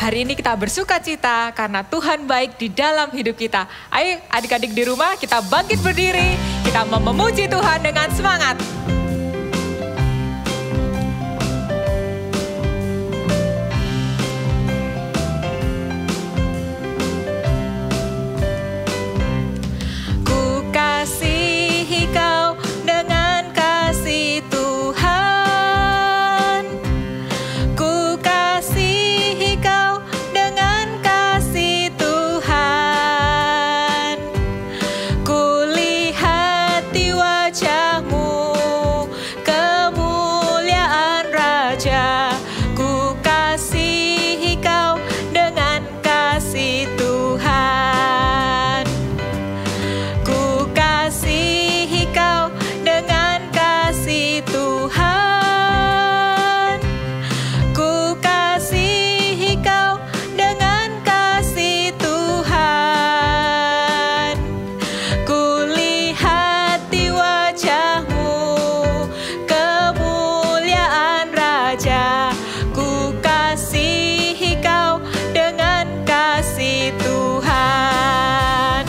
Hari ini kita bersuka cita karena Tuhan baik di dalam hidup kita. Ayo adik-adik di rumah kita bangkit berdiri, kita mau memuji Tuhan dengan semangat. Ku kasihi kau dengan kasih Tuhan. Ku kasihi kau dengan kasih Tuhan. Ku lihat di wajahmu kemuliaan Raja. Ku kasihi kau dengan kasih Tuhan. Ku kasihi kau dengan kasih Tuhan. Ku kasihi kau dengan kasih Tuhan. Ku lihat di wajahmu kemuliaan Raja. Ku kasihi kau dengan kasih Tuhan.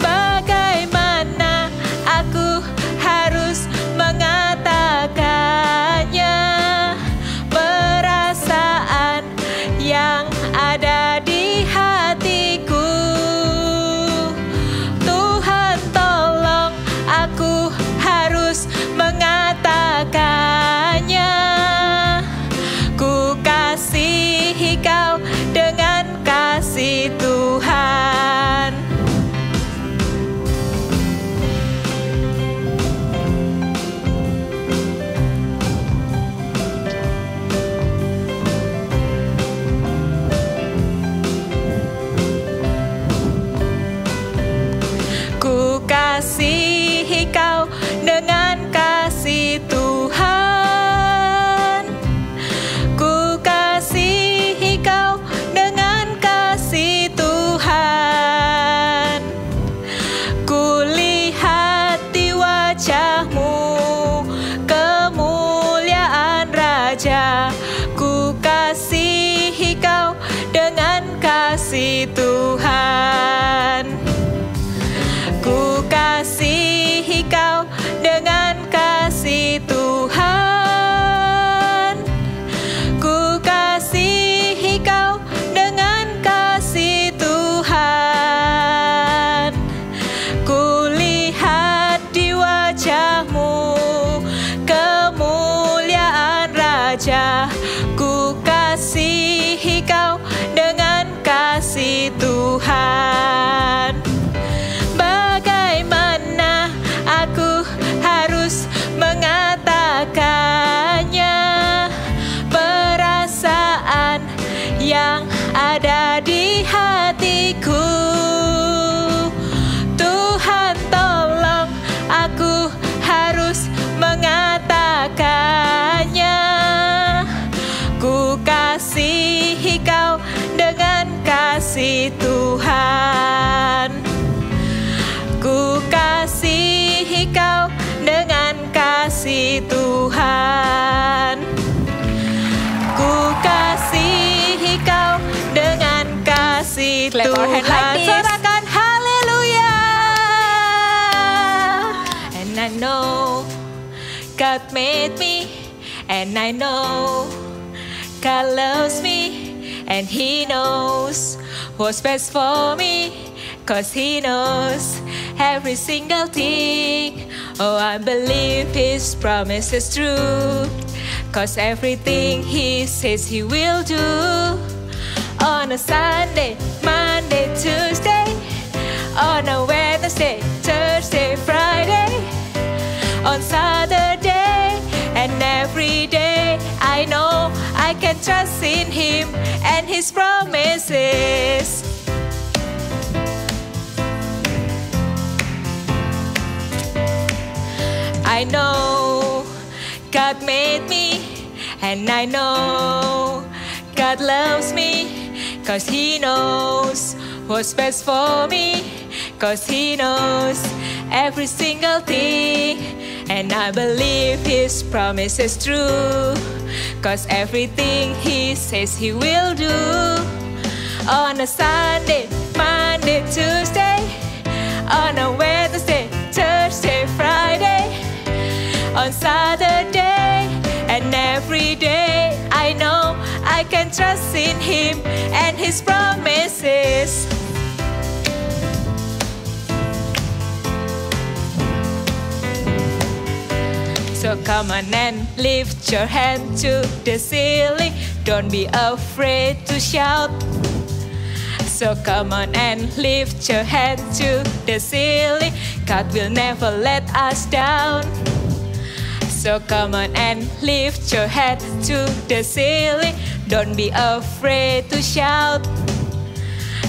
Bagaimana aku harus mengatakannya? Perasaan yang ada di hatiku. Tuhan tolong, aku harus mengatakannya. Ku kasihi kau dengan kasih Tuhan. Ku kasihi kau dengan kasih Tuhan. Ku kasihi kau dengan kasih Tuhan. Ku lihat di wajahmu kemuliaan Raja. Ku kasihi kau dengan kasih Tuhan. Ku kasihi kau dengan kasih Tuhan. Ku kasihi kau dengan kasih Tuhan. Ku lihat di wajahmu kemuliaan Raja. Ku kasihi kau dengan kasih Tuhan. Bagaimana aku harus mengatakannya? Perasaan yang ada di hatiku. Tuhan tolong, aku harus mengatakannya. Ku kasihi kau dengan kasih Tuhan. Ku kasihi kau dengan kasih Tuhan. Ku kasihi kau dengan kasih Tuhan. Sorakan haleluya. And I know God made me, and I know God loves me, and He knows what's best for me, 'cause He knows every single thing. Oh, I believe His promise is true, 'cause everything He says He will do. On a Sunday, Monday, Tuesday, on a Wednesday, Thursday, Friday, on Saturday, and every day, I know I can trust in Him and His promises. I know God made me, and I know God loves me, 'cause He knows what's best for me, 'cause He knows every single thing, and I believe His promise is true, 'cause everything He says He will do. On a Sunday, Monday, Tuesday, on a Wednesday, Thursday, Friday, on Saturday, and every day, I know I can trust in Him and His promises. So come on and lift your hand to the ceiling. Don't be afraid to shout. So come on and lift your hand to the ceiling. God will never let us down. So come on and lift your head to the ceiling. Don't be afraid to shout.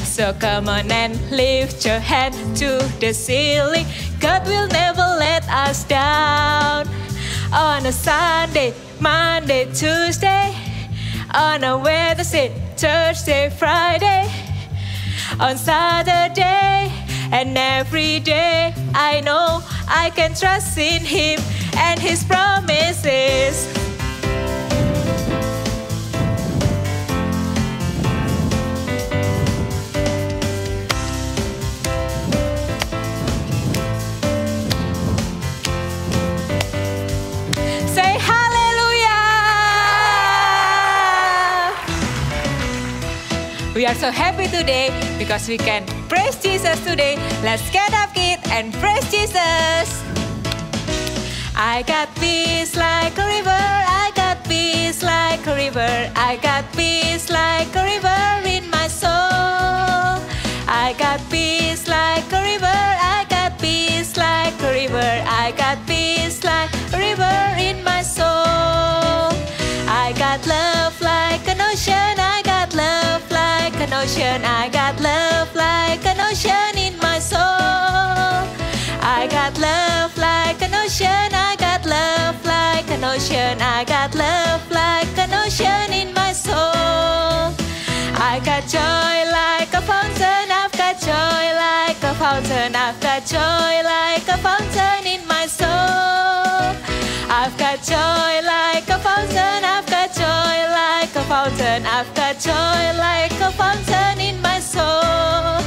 So come on and lift your head to the ceiling. God will never let us down. On a Sunday, Monday, Tuesday, on a Wednesday, Thursday, Friday, on Saturday, and every day, I know I can trust in Him and His promises. Say hallelujah! We are so happy today because we can praise Jesus today. Let's get up, kid, and praise Jesus. I got peace like a river, I got peace like a river, I got peace like a river in my soul. I got peace like a river, I got peace like a river, I got peace like a river in my soul. I got love like an ocean, I got love like an ocean, I got love like an ocean in my soul. I got love like an ocean, I got love like an ocean, I got love like an ocean in my soul. I got joy like a fountain, I've got joy like a fountain, I've got joy like a fountain in my soul. I've got joy like a fountain, I've got joy like a fountain, I've got joy like a fountain in my soul.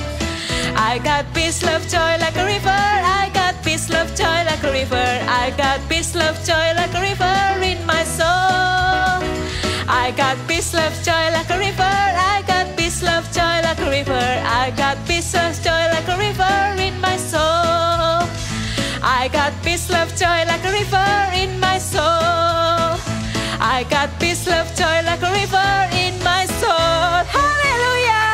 I got peace, love, joy like a river, I got peace, love, joy like a river, I got peace, love, joy like a river in my soul. I got peace, love, joy like a river, I got peace, love, joy like a river, I got peace, love, joy like a river in my soul. I got peace, love, joy like a river in my soul. I got peace, love, joy like a river in my soul. Hallelujah!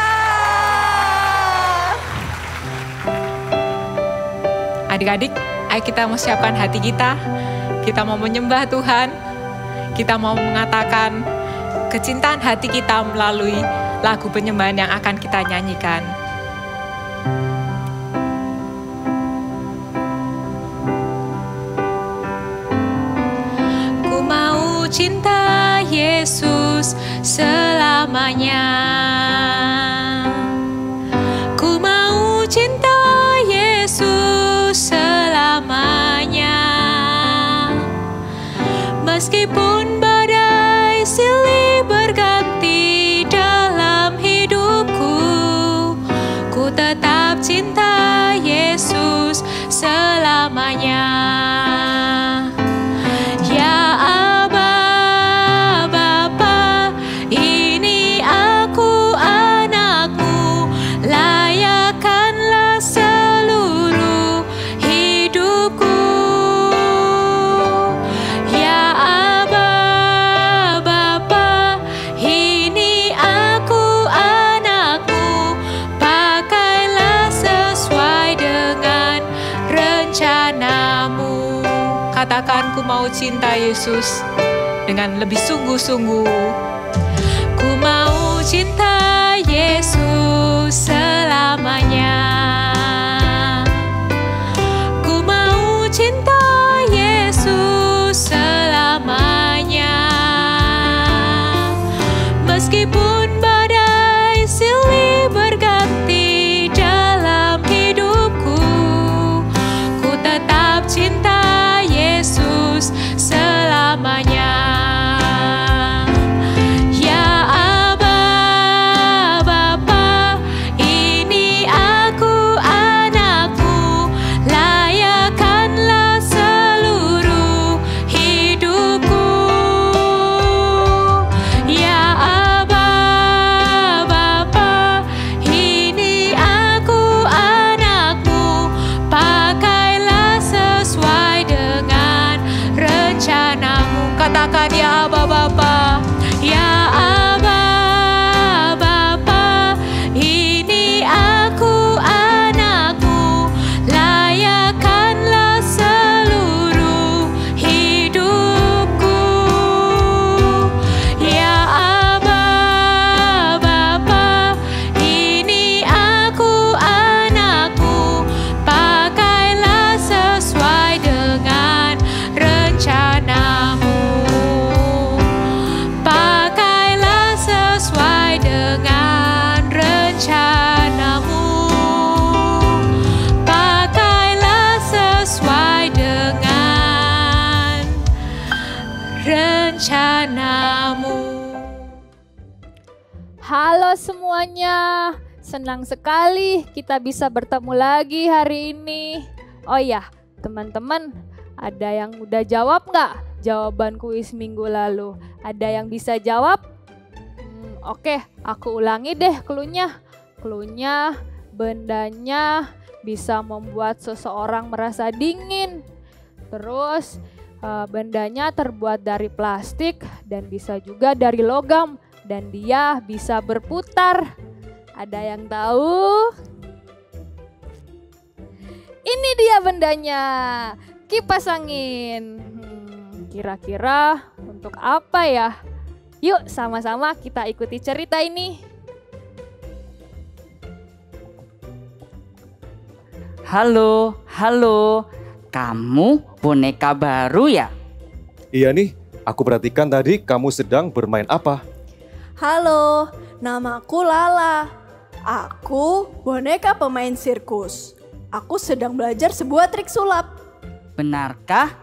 Adik-adik, ayo kita mau siapkan hati kita. Kita mau menyembah Tuhan. Kita mau mengatakan kecintaan hati kita melalui lagu penyembahan yang akan kita nyanyikan. Ku mau cinta Yesus selamanya. Ku mau cinta Yesus selamanya. Meskipun badai silih berganti dalam hidupku, ku tetap cinta Yesus selamanya. Ya Aba, Bapa, ini aku anakmu, layakkanlah seluruh hidupku. Ya Aba, Bapa, ini aku anakmu, pakailah sesuai dengan rencanamu. Katakan, ku mau cinta Yesus dengan lebih sungguh-sungguh. Ku mau cinta Yesus selamanya. Ku mau cinta Yesus selamanya. Meskipun badai silih berganti dalam hidupku, ku tetap cinta Yesus selamanya. rencanamu. Halo semuanya, senang sekali kita bisa bertemu lagi hari ini. Oh ya, teman-teman, ada yang udah jawab nggak jawaban kuis minggu lalu? Ada yang bisa jawab? Oke, aku ulangi deh cluenya. Cluenya, bendanya bisa membuat seseorang merasa dingin. Terus, bendanya terbuat dari plastik dan bisa juga dari logam. Dan dia bisa berputar. Ada yang tahu? Ini dia bendanya, kipas angin. Kira-kira untuk apa ya? Yuk sama-sama kita ikuti cerita ini. Halo, kamu boneka baru ya? Iya nih, aku perhatikan tadi kamu sedang bermain apa? Halo, namaku Lala. Aku boneka pemain sirkus. Aku sedang belajar sebuah trik sulap. Benarkah?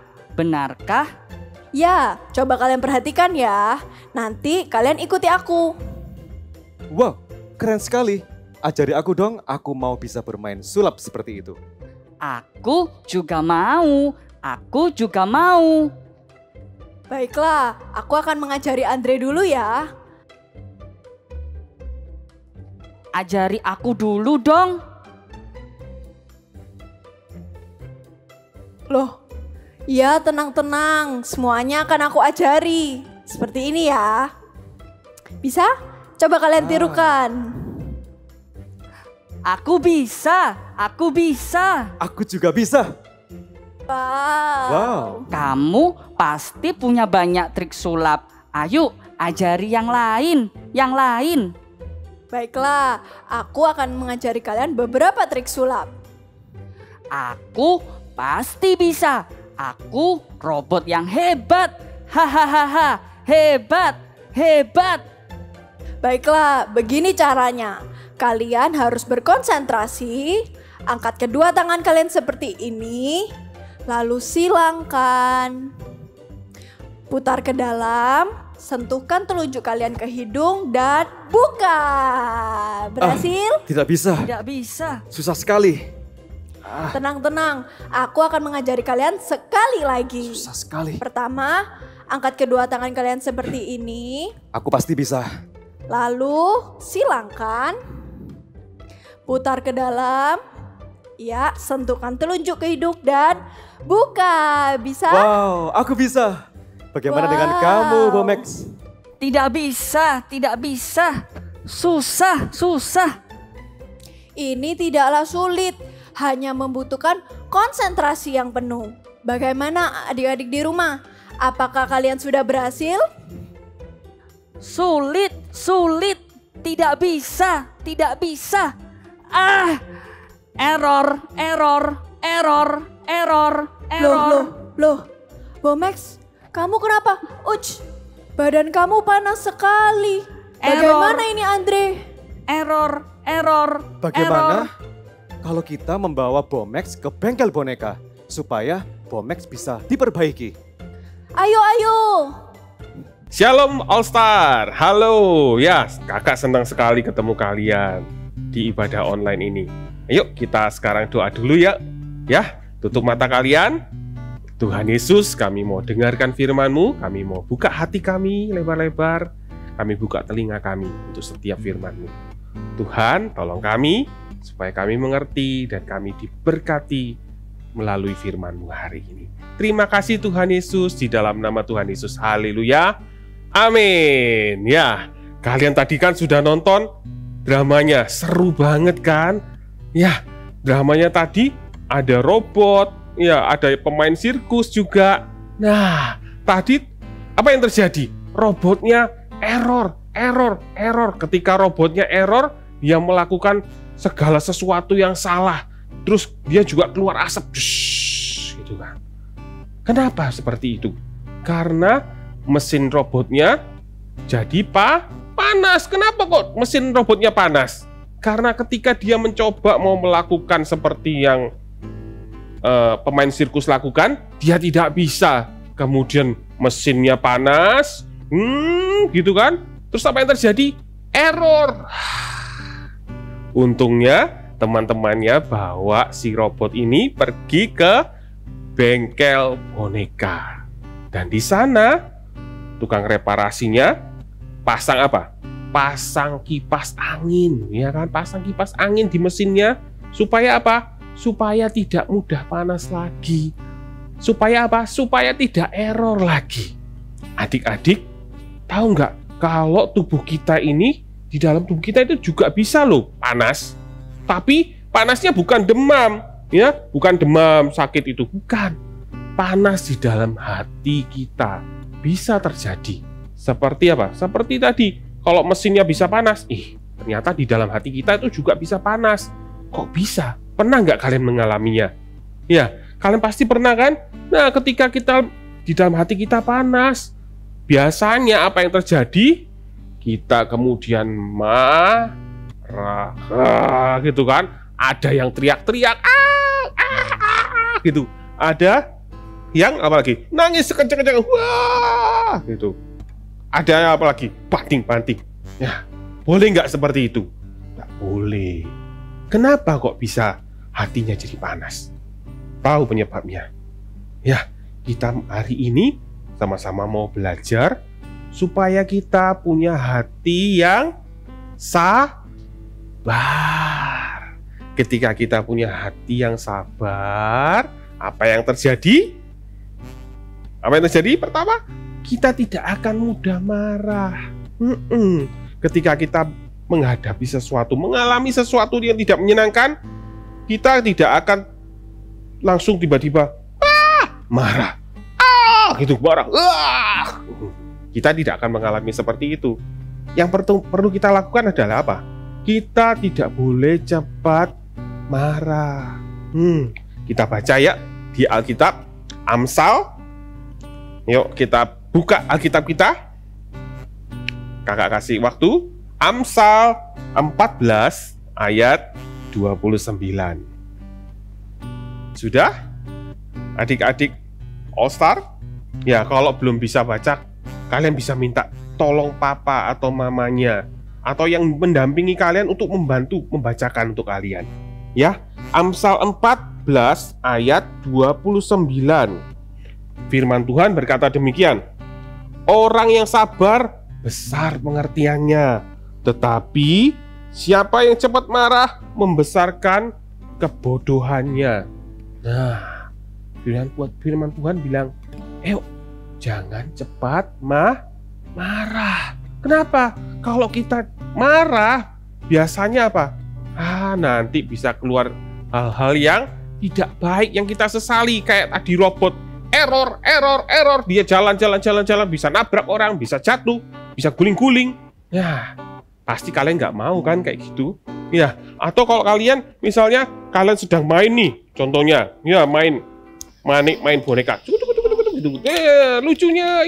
Ya, coba kalian perhatikan ya. Nanti kalian ikuti aku. Wow, keren sekali. Ajari aku dong, aku mau bisa bermain sulap seperti itu. Aku juga mau. Baiklah, aku akan mengajari Andre dulu ya. Ajari aku dulu dong. Loh, ya tenang-tenang, semuanya akan aku ajari. Seperti ini ya. Bisa? Coba kalian tirukan. Aku bisa. Aku juga bisa. Wow. Kamu pasti punya banyak trik sulap. Ayo, ajari yang lain. Baiklah, aku akan mengajari kalian beberapa trik sulap. Aku pasti bisa. Aku robot yang hebat. Hahaha, hebat. Baiklah, begini caranya. Kalian harus berkonsentrasi. Angkat kedua tangan kalian seperti ini. Lalu silangkan. Putar ke dalam. Sentuhkan telunjuk kalian ke hidung dan buka. Berhasil? Tidak bisa. Susah sekali. Tenang, aku akan mengajari kalian sekali lagi. Susah sekali. Pertama, angkat kedua tangan kalian seperti ini. Aku pasti bisa. Lalu silangkan. Putar ke dalam. Ya, sentuhkan telunjuk ke hidung dan buka. Bisa? Wow, aku bisa. Bagaimana dengan kamu, Bomex? Tidak bisa. Susah. Ini tidaklah sulit, hanya membutuhkan konsentrasi yang penuh. Bagaimana adik-adik di rumah? Apakah kalian sudah berhasil? Sulit. Tidak bisa. Error. Loh, Bomex, kamu kenapa? Uch, badan kamu panas sekali. Bagaimana ini Andre? Error. Bagaimana kalau kita membawa Bomex ke bengkel boneka supaya Bomex bisa diperbaiki? Ayo. Shalom All Star, halo ya, kakak senang sekali ketemu kalian di ibadah online ini. Ayo kita sekarang doa dulu ya, tutup mata kalian. Tuhan Yesus, kami mau dengarkan firman-Mu, kami mau buka hati kami lebar-lebar, kami buka telinga kami untuk setiap firman-Mu. Tuhan, tolong kami supaya kami mengerti dan kami diberkati melalui firman-Mu hari ini. Terima kasih Tuhan Yesus, di dalam nama Tuhan Yesus, haleluya. Amin. Ya, kalian tadi kan sudah nonton dramanya, seru banget kan? Ya, dramanya tadi ada robot, ya ada pemain sirkus juga. Nah, tadi apa yang terjadi? Robotnya error. Ketika robotnya error, dia melakukan segala sesuatu yang salah. Terus dia juga keluar asap, gitu kan? Kenapa seperti itu? Karena mesin robotnya jadi panas. Kenapa kok mesin robotnya panas? Karena ketika dia mencoba mau melakukan seperti yang pemain sirkus lakukan, dia tidak bisa. Kemudian mesinnya panas, gitu kan. Terus apa yang terjadi? Error. Untungnya teman-temannya bawa si robot ini pergi ke bengkel boneka. Dan di sana tukang reparasinya pasang apa? Pasang kipas angin, ya kan? Pasang kipas angin di mesinnya supaya apa? Supaya tidak mudah panas lagi. Supaya apa? Supaya tidak error lagi. Adik-adik, tahu nggak kalau tubuh kita ini, di dalam tubuh kita itu juga bisa loh panas. Tapi panasnya bukan demam, ya, bukan demam sakit itu, bukan. Panas di dalam hati kita bisa terjadi. Seperti apa? Seperti tadi, kalau mesinnya bisa panas, ternyata di dalam hati kita itu juga bisa panas. Kok bisa? Pernah nggak kalian mengalaminya? Ya, kalian pasti pernah kan? Nah, ketika kita di dalam hati kita panas, biasanya apa yang terjadi? Kita kemudian marah, gitu kan? Ada yang teriak-teriak, gitu. Ada yang apalagi nangis sekencang-kencang, wah, gitu. Ada yang apalagi banting-banting. Ya, boleh nggak seperti itu? Nggak boleh. Kenapa kok bisa hatinya jadi panas? Tahu penyebabnya? Ya, kita hari ini sama-sama mau belajar supaya kita punya hati yang sabar. Ketika kita punya hati yang sabar, apa yang terjadi? Apa yang terjadi? Pertama, kita tidak akan mudah marah. Ketika kita menghadapi sesuatu, mengalami sesuatu yang tidak menyenangkan, kita tidak akan langsung tiba-tiba marah, gitu marah. Kita tidak akan mengalami seperti itu. Yang perlu kita lakukan adalah apa? Kita tidak boleh cepat marah. Kita baca ya di Alkitab Amsal. Yuk kita buka Alkitab kita. Kakak kasih waktu. Amsal 14 ayat 29. Sudah? Adik-adik All Star? Ya, kalau belum bisa baca, kalian bisa minta tolong papa atau mamanya atau yang mendampingi kalian untuk membantu membacakan untuk kalian. Ya, Amsal 14 ayat 29. Firman Tuhan berkata demikian. Orang yang sabar besar pengertiannya, tetapi siapa yang cepat marah membesarkan kebodohannya. Nah, firman Tuhan bilang, jangan cepat marah. Kenapa? Kalau kita marah, biasanya apa? Nanti bisa keluar hal-hal yang tidak baik yang kita sesali. Kayak tadi robot, error. Dia jalan, bisa nabrak orang, bisa jatuh, bisa guling-guling. Ya, pasti kalian nggak mau kan kayak gitu. Ya, atau kalau kalian misalnya kalian sedang main nih, contohnya, ya main boneka, gitu. Lucunya,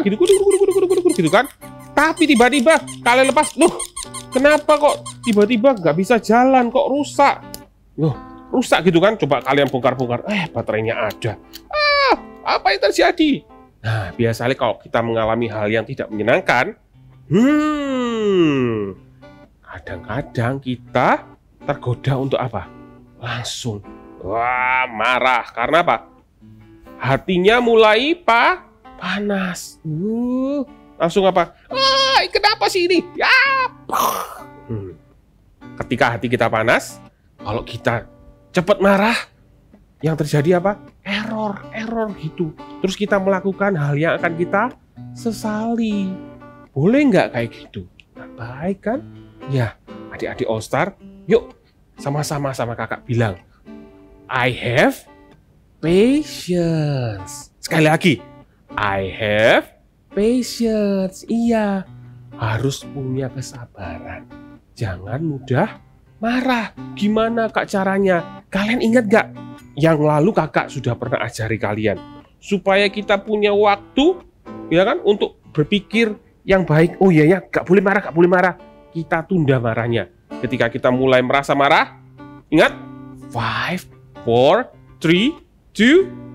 gitu kan. Tapi tiba-tiba kalian lepas, kenapa kok tiba-tiba nggak bisa jalan, kok rusak? Rusak gitu kan. Coba kalian bongkar-bongkar, baterainya ada. Apa yang terjadi? Nah, biasanya kalau kita mengalami hal yang tidak menyenangkan, kadang-kadang kita tergoda untuk apa? Langsung marah. Karena apa? Hatinya mulai panas. Langsung apa? Kenapa sih ini? Ketika hati kita panas, kalau kita cepat marah, yang terjadi apa? Error gitu. Terus kita melakukan hal yang akan kita sesali. Boleh nggak kayak gitu? Nggak baik kan? Ya, adik-adik All Star, yuk sama-sama sama kakak bilang, I have patience. Sekali lagi, I have patience. Iya, harus punya kesabaran. Jangan mudah marah. Gimana kak caranya? Kalian ingat gak? Yang lalu kakak sudah pernah ajari kalian. Supaya kita punya waktu, ya kan, untuk berpikir yang baik. Oh iya ya, gak boleh marah. Kita tunda marahnya. Ketika kita mulai merasa marah, ingat, 5, 4, 3, 2,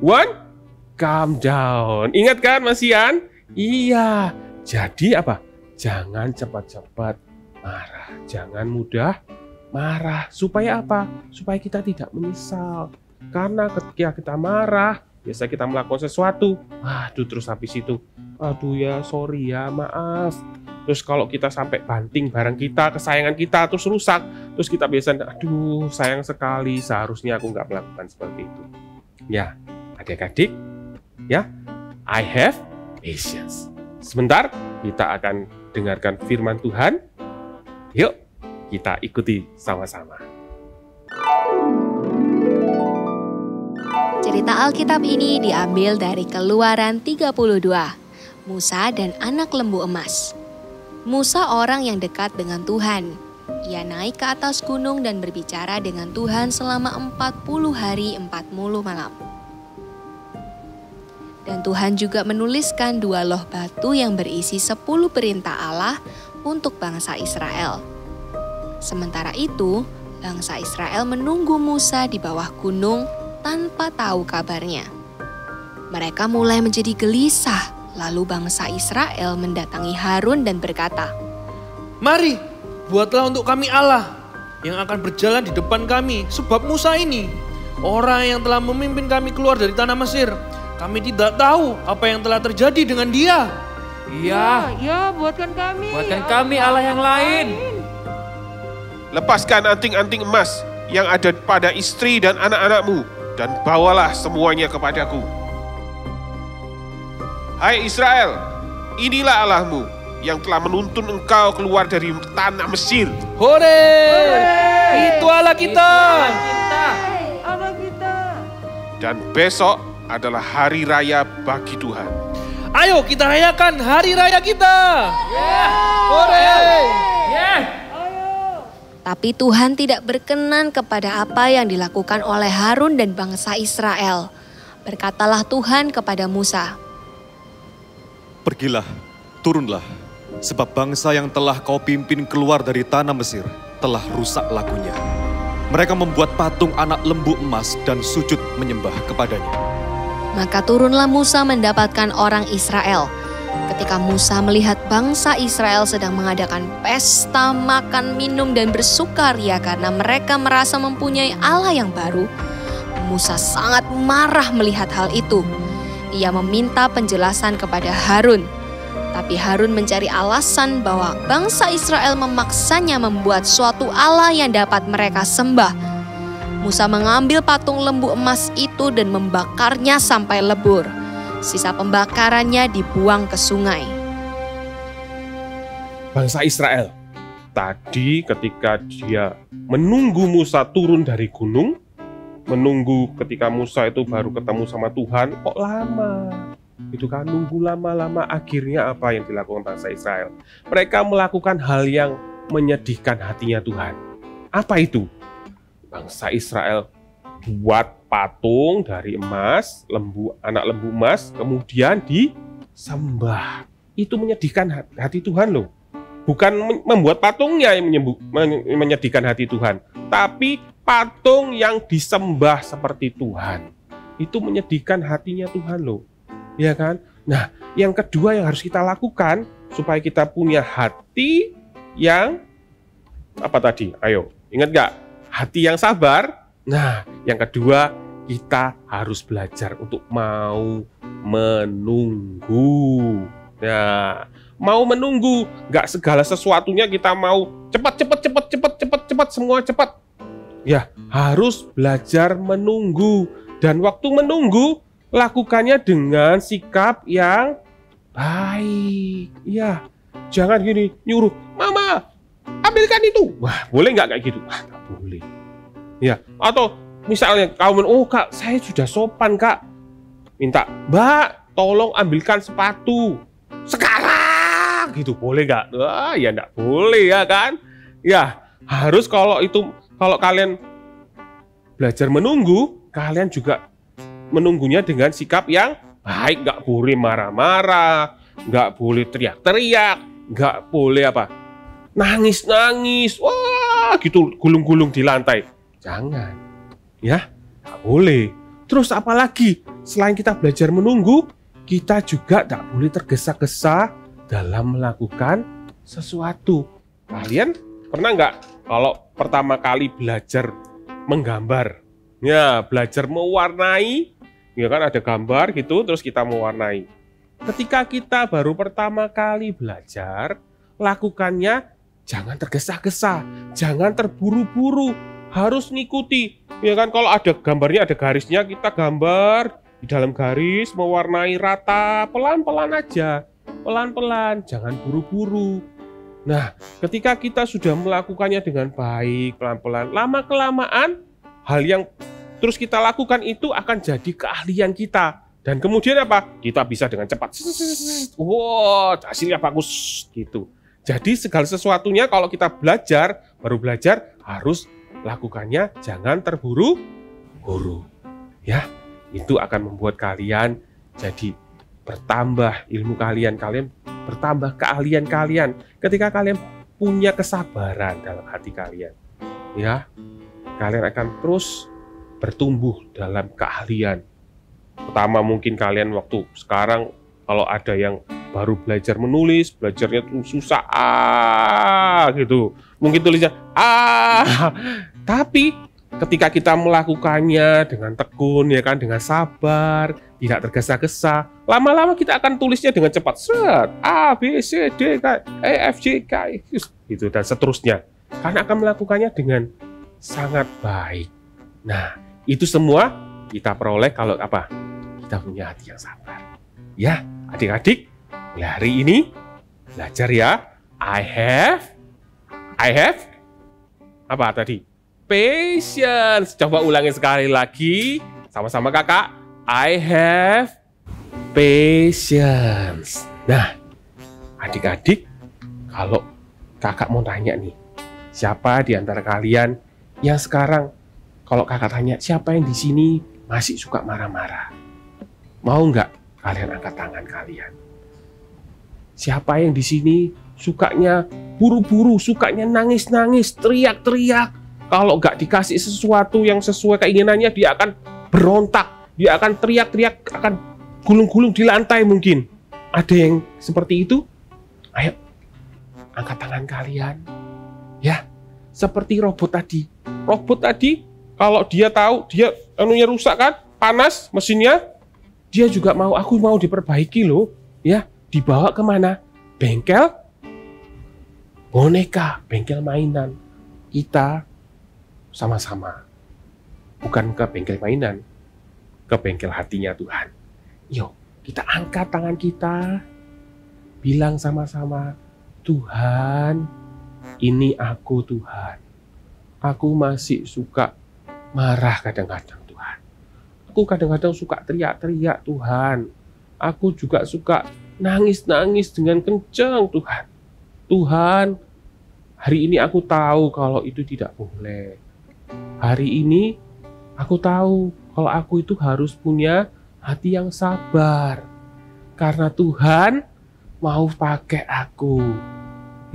1, calm down. Ingat kan Mas Ian? Iya. Jadi apa? Jangan cepat-cepat marah. Jangan mudah marah. Supaya apa? Supaya kita tidak menyesal. Karena ketika kita marah, biasa kita melakukan sesuatu, aduh terus habis itu, aduh ya sorry ya maaf. Terus kalau kita sampai banting barang kita, kesayangan kita terus rusak, terus kita biasanya, aduh sayang sekali, seharusnya aku nggak melakukan seperti itu. Ya, adik-adik, ya, I have patience. Sebentar, kita akan dengarkan firman Tuhan. Yuk, kita ikuti sama-sama. Cerita Alkitab ini diambil dari Keluaran 32, Musa dan anak lembu emas. Musa orang yang dekat dengan Tuhan. Ia naik ke atas gunung dan berbicara dengan Tuhan selama 40 hari 40 malam. Dan Tuhan juga menuliskan 2 loh batu yang berisi 10 perintah Allah untuk bangsa Israel. Sementara itu, bangsa Israel menunggu Musa di bawah gunung tanpa tahu kabarnya. Mereka mulai menjadi gelisah. Lalu bangsa Israel mendatangi Harun dan berkata, "Mari, buatlah untuk kami Allah yang akan berjalan di depan kami, sebab Musa ini, orang yang telah memimpin kami keluar dari tanah Mesir. Kami tidak tahu apa yang telah terjadi dengan dia." Ya, buatkan kami Allah yang lain. Lepaskan anting-anting emas yang ada pada istri dan anak-anakmu, dan bawalah semuanya kepadaku. Hai Israel, inilah Allahmu yang telah menuntun engkau keluar dari tanah Mesir. Hore! Itu Allah kita. Dan besok adalah hari raya bagi Tuhan. Ayo kita rayakan hari raya kita. Hore! Tapi Tuhan tidak berkenan kepada apa yang dilakukan oleh Harun dan bangsa Israel. Berkatalah Tuhan kepada Musa, Pergilah, turunlah, sebab bangsa yang telah kau pimpin keluar dari tanah Mesir telah rusak lakunya. Mereka membuat patung anak lembu emas dan sujud menyembah kepadanya. Maka turunlah Musa mendapatkan orang Israel. Ketika Musa melihat bangsa Israel sedang mengadakan pesta, makan, minum, dan bersukaria karena mereka merasa mempunyai Allah yang baru, Musa sangat marah melihat hal itu. Ia meminta penjelasan kepada Harun. Tapi Harun mencari alasan bahwa bangsa Israel memaksanya membuat suatu Allah yang dapat mereka sembah. Musa mengambil patung lembu emas itu dan membakarnya sampai lebur. Sisa pembakarannya dibuang ke sungai. Bangsa Israel, tadi ketika dia menunggu Musa turun dari gunung, menunggu ketika Musa itu baru ketemu sama Tuhan, kok lama? Itu kan nunggu lama-lama, akhirnya apa yang dilakukan bangsa Israel? Mereka melakukan hal yang menyedihkan hatinya Tuhan. Apa itu? Bangsa Israel buat patung dari emas, anak lembu emas, kemudian disembah. Itu menyedihkan hati Tuhan loh. Bukan membuat patungnya yang menyedihkan hati Tuhan, tapi patung yang disembah seperti Tuhan. Itu menyedihkan hatinya Tuhan loh. Ya kan? Nah, yang kedua yang harus kita lakukan supaya kita punya hati yang apa tadi? Ayo, ingat gak? Hati yang sabar. Nah, yang kedua kita harus belajar untuk mau menunggu. Nah, mau menunggu, gak segala sesuatunya kita mau cepat, semua cepat. Ya, harus belajar menunggu. Dan waktu menunggu, lakukannya dengan sikap yang baik. Ya, jangan gini, nyuruh, "Mama, ambilkan itu." Wah, boleh nggak kayak gitu? Wah, nggak boleh. Ya, atau misalnya kamu, "Oh Kak, saya sudah sopan Kak." Minta, "Mbak, tolong ambilkan sepatu sekarang." Gitu, boleh nggak? Wah, ya nggak boleh ya kan? Ya, harus kalau kalian belajar menunggu, kalian juga menunggunya dengan sikap yang baik. Nggak boleh marah-marah, nggak boleh teriak-teriak, nggak boleh apa? Nangis-nangis, wah gitu, gulung-gulung di lantai. Jangan, ya, nggak boleh. Terus apalagi selain kita belajar menunggu, kita juga tak boleh tergesa-gesa dalam melakukan sesuatu. Kalian pernah nggak kalau pertama kali belajar menggambar? Ya, belajar mewarnai, ya kan ada gambar gitu, terus kita mewarnai. Ketika kita baru pertama kali belajar, lakukannya jangan tergesa-gesa, jangan terburu-buru, harus ngikuti. Ya kan kalau ada gambarnya, ada garisnya, kita gambar di dalam garis, mewarnai rata, pelan-pelan aja. Pelan-pelan, jangan buru-buru. Nah, ketika kita sudah melakukannya dengan baik, pelan-pelan, lama-kelamaan, hal yang terus kita lakukan itu akan jadi keahlian kita. Dan kemudian apa? Kita bisa dengan cepat. Wow, hasilnya bagus gitu. Jadi segala sesuatunya kalau kita belajar, baru belajar, harus lakukannya jangan terburu-buru. Ya, itu akan membuat kalian jadi bertambah ilmu kalian, bertambah keahlian kalian. Ketika kalian punya kesabaran dalam hati kalian, ya, kalian akan terus bertumbuh dalam keahlian. Pertama mungkin kalian waktu sekarang kalau ada yang baru belajar menulis, belajarnya susah gitu. Mungkin tulisnya tapi ketika kita melakukannya dengan tekun, ya kan, dengan sabar, tidak tergesa-gesa, lama-lama kita akan tulisnya dengan cepat. Set, A, B, C, D, E, F, G, K, gitu dan seterusnya. Karena akan melakukannya dengan sangat baik. Nah, itu semua kita peroleh kalau apa? Kita punya hati yang sabar. Ya, adik-adik, mulai hari ini belajar ya. I have apa tadi? Patience. Coba ulangi sekali lagi sama-sama kakak. I have patience. Nah, adik-adik, kalau kakak mau tanya nih, siapa di antara kalian yang sekarang kalau kakak tanya siapa yang di sini masih suka marah-marah? Mau nggak kalian angkat tangan kalian? Siapa yang di sini sukanya buru-buru, sukanya nangis-nangis, teriak-teriak? Kalau nggak dikasih sesuatu yang sesuai keinginannya, dia akan berontak, dia akan teriak-teriak, akan gulung-gulung di lantai mungkin. Ada yang seperti itu? Ayo, angkat tangan kalian. Ya, seperti robot tadi. Robot tadi, kalau dia tahu, dia anunya rusak kan, panas mesinnya, dia juga mau, aku mau diperbaiki loh. Ya, dibawa kemana? Bengkel boneka, bengkel mainan. Kita sama-sama, bukan ke bengkel mainan, ke bengkel hatinya Tuhan. Yuk, kita angkat tangan kita, bilang sama-sama, Tuhan, ini aku Tuhan. Aku masih suka marah kadang-kadang Tuhan. Aku kadang-kadang suka teriak-teriak Tuhan. Aku juga suka nangis-nangis dengan kencang Tuhan. Tuhan, hari ini aku tahu kalau itu tidak boleh. Hari ini aku tahu kalau aku itu harus punya hati yang sabar. Karena Tuhan mau pakai aku.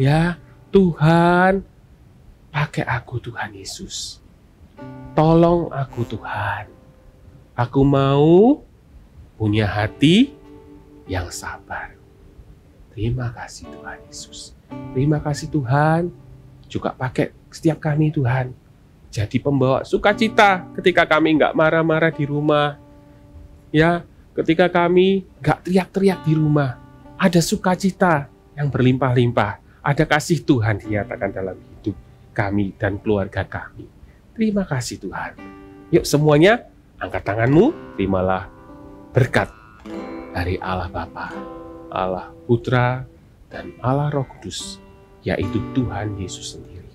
Ya, Tuhan, pakai aku Tuhan Yesus. Tolong aku Tuhan. Aku mau punya hati yang sabar. Terima kasih Tuhan Yesus. Terima kasih Tuhan. Juga pakai setiap kami Tuhan. Jadi pembawa sukacita ketika kami nggak marah-marah di rumah. Ya, ketika kami nggak teriak-teriak di rumah. Ada sukacita yang berlimpah-limpah. Ada kasih Tuhan dinyatakan dalam hidup kami dan keluarga kami. Terima kasih Tuhan. Yuk semuanya, angkat tanganmu, terimalah berkat dari Allah Bapa, Allah Putra, dan Allah Roh Kudus, yaitu Tuhan Yesus sendiri.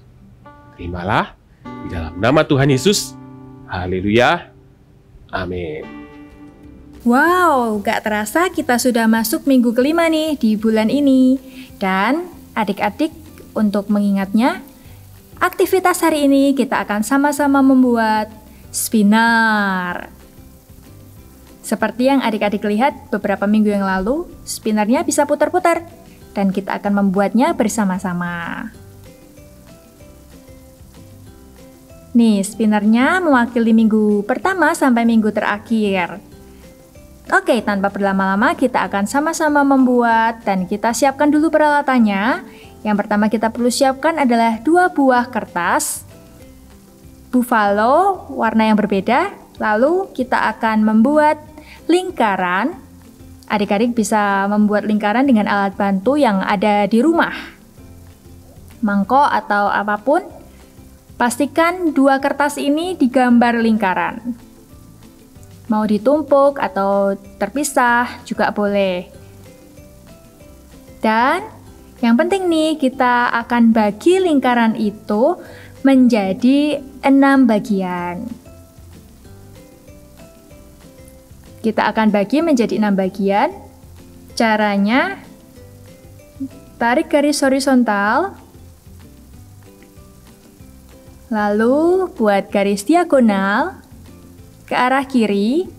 Terimalah di dalam nama Tuhan Yesus. Haleluya. Amin. Wow, gak terasa kita sudah masuk minggu kelima nih di bulan ini. Dan adik-adik, untuk mengingatnya, aktivitas hari ini kita akan sama-sama membuat spinner. Seperti yang adik-adik lihat beberapa minggu yang lalu, spinnernya bisa putar-putar. Dan kita akan membuatnya bersama-sama. Nih, spinnernya mewakili minggu pertama sampai minggu terakhir. Oke, tanpa berlama-lama kita akan sama-sama membuat dan kita siapkan dulu peralatannya. Yang pertama kita perlu siapkan adalah 2 buah kertas buffalo warna yang berbeda. Lalu kita akan membuat lingkaran. Adik-adik bisa membuat lingkaran dengan alat bantu yang ada di rumah. Mangkok atau apapun. Pastikan 2 kertas ini digambar lingkaran. Mau ditumpuk atau terpisah juga boleh. Dan yang penting nih, kita akan bagi lingkaran itu menjadi 6 bagian. Kita akan bagi menjadi 6 bagian. Caranya, tarik garis horizontal, lalu buat garis diagonal ke arah kiri,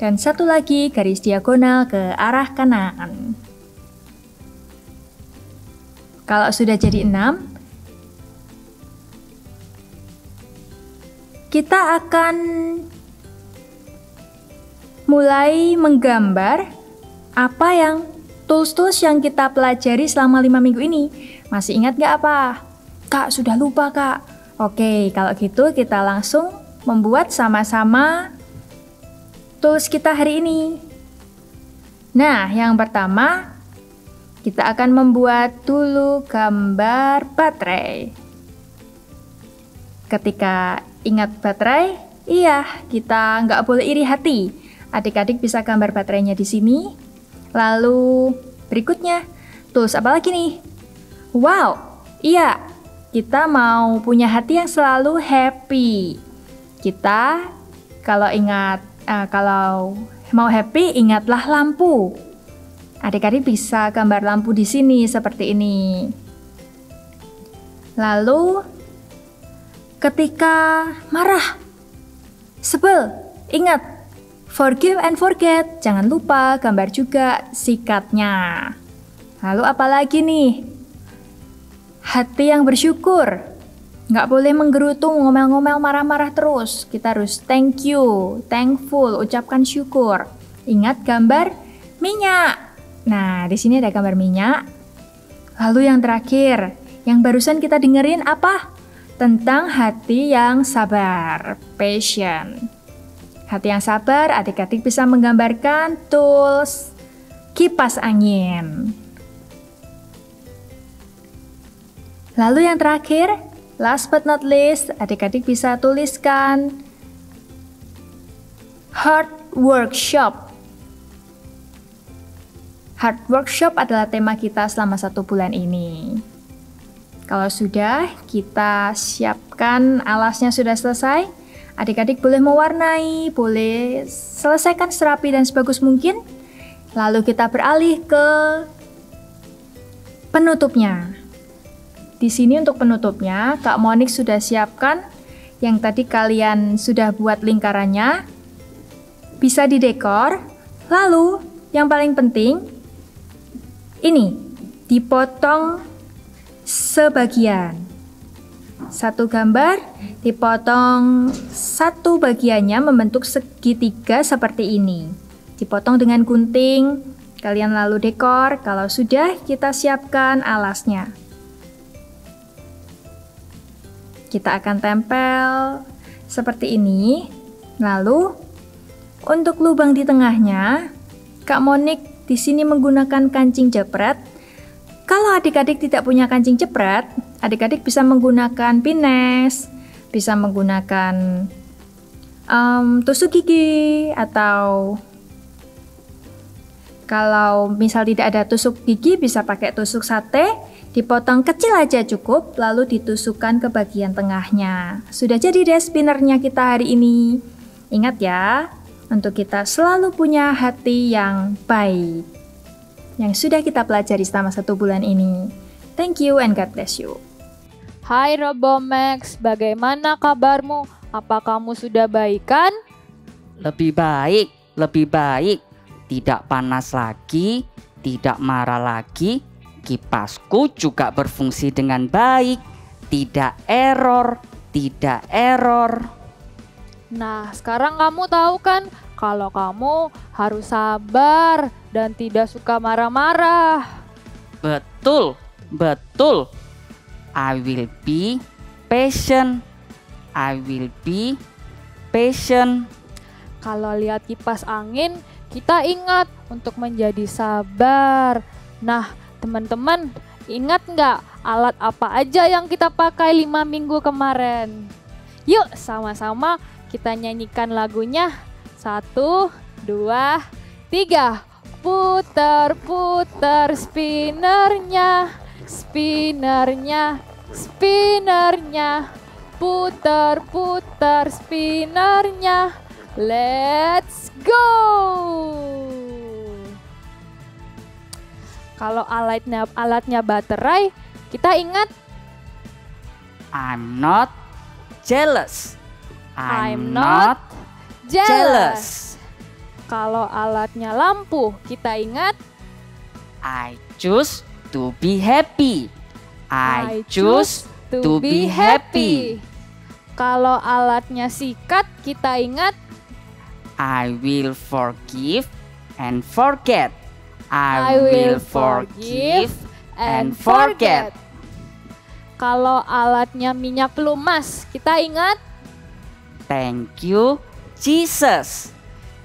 dan satu lagi garis diagonal ke arah kanan. Kalau sudah jadi 6, kita akan mulai menggambar apa yang tools-tools yang kita pelajari selama 5 minggu ini. Masih ingat gak apa? Kak, sudah lupa kak. Oke, kalau gitu kita langsung membuat sama-sama tools kita hari ini. Nah, yang pertama kita akan membuat dulu gambar baterai. Ketika ingat baterai, iya, kita nggak boleh iri hati. Adik-adik bisa gambar baterainya di sini. Lalu berikutnya, tools apa lagi nih? Wow, iya, kita mau punya hati yang selalu happy. Kita kalau mau happy, ingatlah lampu. Adik-adik bisa gambar lampu di sini seperti ini. Lalu ketika marah, sebel, ingat forgive and forget. Jangan lupa gambar juga sikatnya. Lalu apalagi nih? Hati yang bersyukur. Nggak boleh menggerutu, ngomel-ngomel, marah-marah terus. Kita harus thank you, thankful, ucapkan syukur. Ingat gambar minyak. Nah, di sini ada gambar minyak. Lalu yang terakhir, yang barusan kita dengerin apa? Tentang hati yang sabar, patient. Hati yang sabar, adik-adik bisa menggambarkan tools kipas angin. Lalu yang terakhir, last but not least, adik-adik bisa tuliskan Heart Workshop. Heart Workshop adalah tema kita selama 1 bulan ini. Kalau sudah, kita siapkan alasnya sudah selesai. Adik-adik boleh mewarnai, boleh selesaikan serapi dan sebagus mungkin. Lalu kita beralih ke penutupnya. Di sini untuk penutupnya, Kak Monik sudah siapkan yang tadi kalian sudah buat lingkarannya. Bisa didekor. Lalu, yang paling penting, ini dipotong sebagian. Satu gambar dipotong satu bagiannya membentuk segitiga seperti ini. Dipotong dengan gunting, kalian lalu dekor. Kalau sudah, kita siapkan alasnya. Kita akan tempel seperti ini. Lalu untuk lubang di tengahnya, Kak Monik di sini menggunakan kancing jepret. Kalau adik-adik tidak punya kancing jepret, adik-adik bisa menggunakan pines, bisa menggunakan tusuk gigi, atau kalau misal tidak ada tusuk gigi bisa pakai tusuk sate. Dipotong kecil aja cukup, lalu ditusukkan ke bagian tengahnya. Sudah jadi deh spinnernya kita hari ini. Ingat ya, untuk kita selalu punya hati yang baik, yang sudah kita pelajari selama 1 bulan ini. Thank you and God bless you. Hai Robomax, bagaimana kabarmu? Apa kamu sudah baikan? Lebih baik, lebih baik. Tidak panas lagi, tidak marah lagi. Kipasku juga berfungsi dengan baik. Tidak error, tidak error. Nah, sekarang kamu tahu kan kalau kamu harus sabar dan tidak suka marah-marah. Betul, betul. I will be patient. I will be patient. Kalau lihat kipas angin, kita ingat untuk menjadi sabar. Nah, teman-teman, ingat nggak alat apa aja yang kita pakai 5 minggu kemarin? Yuk, sama-sama kita nyanyikan lagunya. 1, 2, 3. Putar-putar spinnernya, spinnernya, spinnernya. Putar-putar spinnernya. Let's go! Kalau alatnya baterai, kita ingat I'm not jealous. I'm not jealous. Kalau alatnya lampu, kita ingat I choose to be happy. I choose to be happy. Kalau alatnya sikat, kita ingat I will forgive and forget. I will forgive and forget. Kalau alatnya minyak pelumas, kita ingat Thank you, Jesus.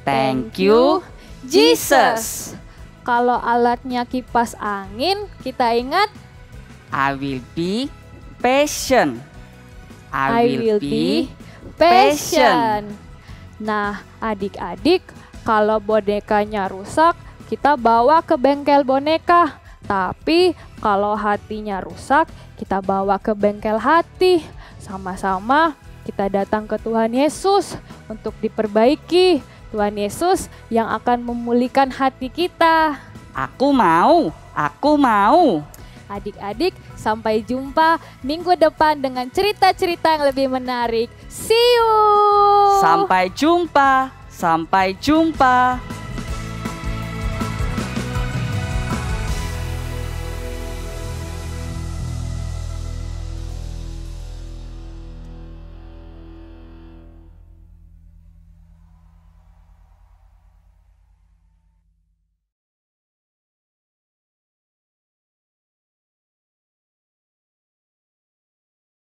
Thank you, Jesus. Kalau alatnya kipas angin, kita ingat I will be patient. I will be patient. Nah, adik-adik, kalau bonekanya rusak, kita bawa ke bengkel boneka. Tapi kalau hatinya rusak, kita bawa ke bengkel hati. Sama-sama kita datang ke Tuhan Yesus untuk diperbaiki. Tuhan Yesus yang akan memulihkan hati kita. Aku mau, aku mau. Adik-adik, sampai jumpa minggu depan dengan cerita-cerita yang lebih menarik. See you! Sampai jumpa, sampai jumpa.